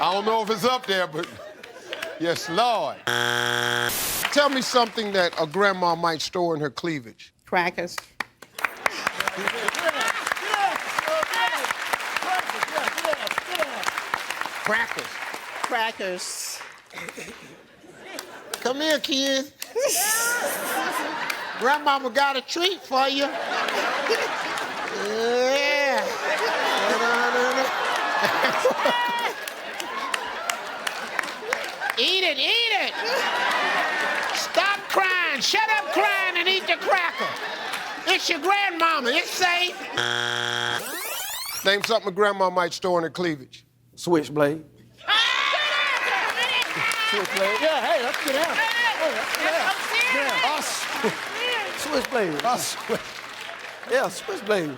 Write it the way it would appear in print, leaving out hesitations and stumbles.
I don't know if it's up there, but yes, Lord. Tell me something that a grandma might store in her cleavage. Crackers. Crackers. Crackers. Come here, kid. Grandmama got a treat for you. Yeah. Eat it, eat it. Stop crying. Shut up crying and eat the cracker. It's your grandmama. It's safe. Name something a grandma might store in her cleavage. Switchblade. Switchblade. Yeah, hey, let's get out. Hey, let's get out. Switchblade. Yeah, switchblade.